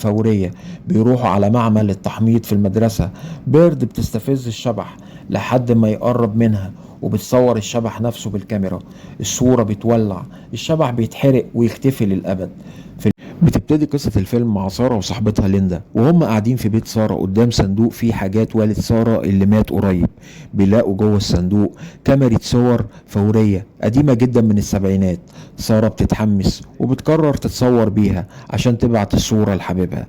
فورية بيروحوا على معمل التحميض في المدرسة. بيرد بتستفز الشبح لحد ما يقرب منها وبتصور الشبح نفسه بالكاميرا. الصورة بتولع، الشبح بيتحرق ويختفي للأبد. بتبتدي قصة الفيلم مع سارة وصاحبتها ليندا وهم قاعدين في بيت سارة قدام صندوق فيه حاجات والد سارة اللي مات قريب. بيلاقوا جوه الصندوق كاميرا صور فورية قديمة جدا من السبعينات. سارة بتتحمس وبتقرر تتصور بيها عشان تبعت الصورة لحبيبها.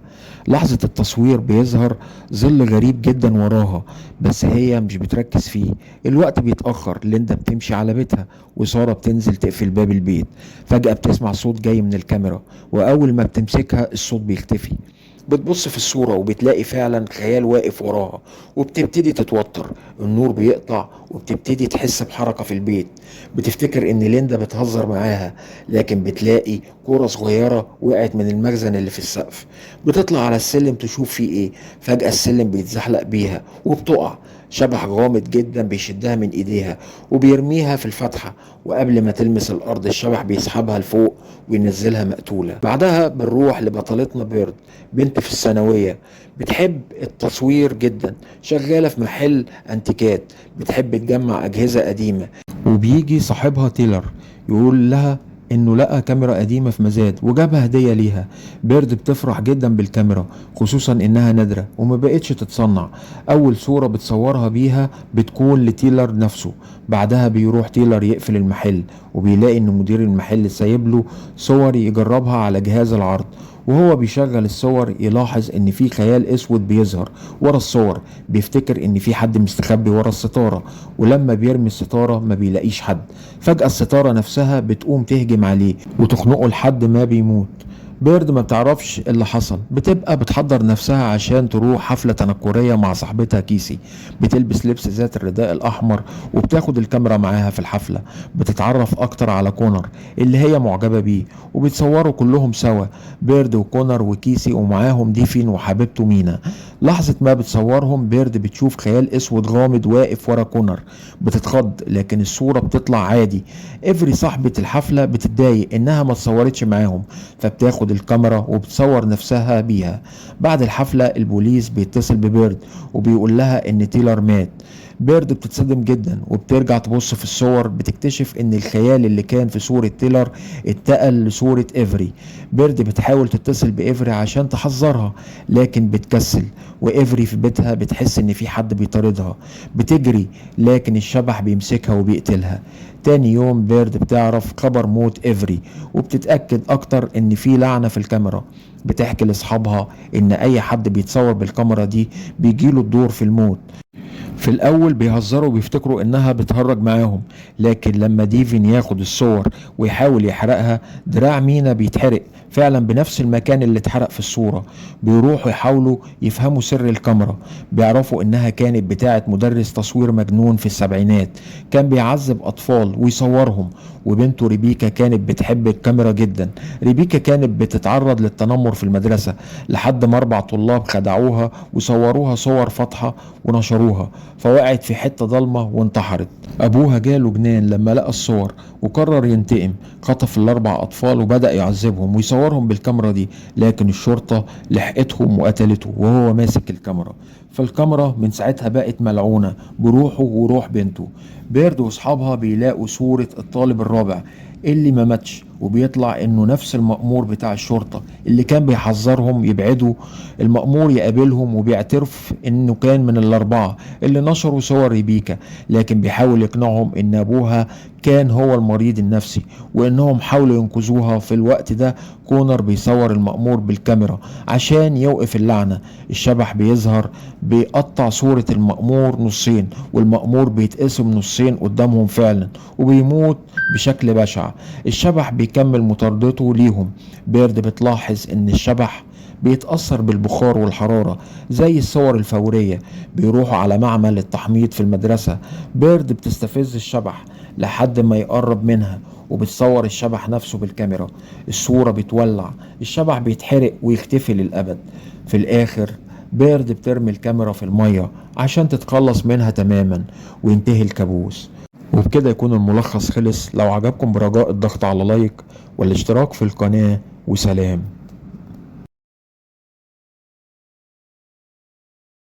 لحظة التصوير بيظهر ظل غريب جدا وراها، بس هي مش بتركز فيه. الوقت بيتأخر، ليندا بتمشي على بيتها وسارة بتنزل تقفل باب البيت. فجأة بتسمع صوت جاي من الكاميرا، وأول ما بتمسكها الصوت بيختفي. بتبص في الصورة وبتلاقي فعلا خيال واقف وراها، وبتبتدي تتوتر. النور بيقطع وبتبتدي تحس بحركة في البيت. بتفتكر ان ليندا بتهزر معاها، لكن بتلاقي كورة صغيرة وقعت من المخزن اللي في السقف. بتطلع على السلم تشوف فيه ايه. فجأة السلم بيتزحلق بيها وبتقع. شبح غامض جدا بيشدها من ايديها وبيرميها في الفتحة، وقبل ما تلمس الارض الشبح بيسحبها لفوق وينزلها مقتولة. بعدها بنروح لبطلتنا بيرد، بنت في الثانوية، بتحب التصوير جدا، شغالة في محل انتيكات، بتحب تجمع اجهزة قديمة. وبيجي صاحبها تيلر يقول لها انه لقى كاميرا قديمة في مزاد وجابها هدية ليها. بيرد بتفرح جدا بالكاميرا، خصوصا انها نادرة وما بقتش تتصنع. اول صورة بتصورها بيها بتكون لتيلر نفسه. بعدها بيروح تيلر يقفل المحل وبيلاقي ان مدير المحل سايب له صور يجربها على جهاز العرض. وهو بيشغل الصور يلاحظ ان في خيال اسود بيظهر ورا الصور. بيفتكر ان في حد مستخبي ورا الستارة، ولما بيرمي الستارة ما بيلاقيش حد. فجأة الستارة نفسها بتقوم تهجم عليه وتخنقه لحد ما بيموت. بيرد ما بتعرفش اللي حصل، بتبقى بتحضر نفسها عشان تروح حفلة تنكرية مع صاحبتها كيسي. بتلبس لبس ذات الرداء الأحمر وبتاخد الكاميرا معاها في الحفلة. بتتعرف أكتر على كونر اللي هي معجبة بيه، وبيتصوروا كلهم سوا، بيرد وكونر وكيسي ومعاهم ديفين وحبيبته مينا. لحظة ما بتصورهم بيرد بتشوف خيال اسود غامض واقف ورا كونر. بتتخض لكن الصورة بتطلع عادي. افري صاحبة الحفلة بتتضايق انها ما اتصورتش معاهم، فبتاخد الكاميرا وبتصور نفسها بيها. بعد الحفلة البوليس بيتصل ببيرد وبيقول لها ان تيلر مات. بيرد بتتصدم جدا وبترجع تبص في الصور، بتكتشف ان الخيال اللي كان في صورة تيلر اتقل لصورة افري. بيرد بتحاول تتصل بافري عشان تحذرها لكن بتكسل، وافري في بيتها بتحس ان في حد بيطاردها. بتجري لكن الشبح بيمسكها وبيقتلها. تاني يوم بيرد بتعرف خبر موت افري وبتتأكد اكتر ان في لعنة في الكاميرا. بتحكي لاصحابها ان اي حد بيتصور بالكاميرا دي بيجيله الدور في الموت. في الاول بيهزروا وبيفتكروا انها بتهرج معاهم، لكن لما ديفين ياخد الصور ويحاول يحرقها دراع مينا بيتحرق فعلا بنفس المكان اللي اتحرق في الصورة. بيروحوا يحاولوا يفهموا سر الكاميرا. بيعرفوا انها كانت بتاعة مدرس تصوير مجنون في السبعينات، كان بيعذب اطفال ويصورهم. وبنته ريبيكا كانت بتحب الكاميرا جدا. ريبيكا كانت بتتعرض للتنمر في المدرسة لحد ما 4 طلاب خدعوها وصوروها صور فاضحة ونشروها، فوقعت في حتة ضلمة وانتحرت. ابوها جاله جنان لما لقى الصور وقرر ينتقم. خطف ال4 اطفال وبدأ يعذبهم ويصورهم بالكاميرا دي، لكن الشرطة لحقتهم وقتلته وهو ماسك الكاميرا. فالكاميرا من ساعتها بقت ملعونة بروحه وروح بنته. بيرد واصحابها بيلاقوا صورة الطالب الرابع اللي ما ماتش، وبيطلع انه نفس المأمور بتاع الشرطة اللي كان بيحذرهم يبعدوا. المأمور يقابلهم وبيعترف انه كان من ال4 اللي نشروا صور ريبيكا، لكن بيحاول يقنعهم ان ابوها كان هو المريض النفسي وانهم حاولوا ينقذوها. في الوقت ده كونر بيصور المأمور بالكاميرا عشان يوقف اللعنة. الشبح بيظهر بيقطع صورة المأمور نصين، والمأمور بيتقسم نصين قدامهم فعلا وبيموت بشكل بشع. الشبح بيكمل مطاردته ليهم. بيرد بتلاحظ ان الشبح بيتأثر بالبخار والحرارة زي الصور الفورية. بيروحوا على معمل التحميض في المدرسة. بيرد بتستفز الشبح لحد ما يقرب منها وبتصور الشبح نفسه بالكاميرا. الصورة بتولع، الشبح بيتحرق ويختفي للأبد. في الآخر بيرد بترمي الكاميرا في المية عشان تتخلص منها تماما وينتهي الكابوس. وبكده يكون الملخص خلص. لو عجبكم برجاء الضغط على لايك والاشتراك في القناة، وسلام.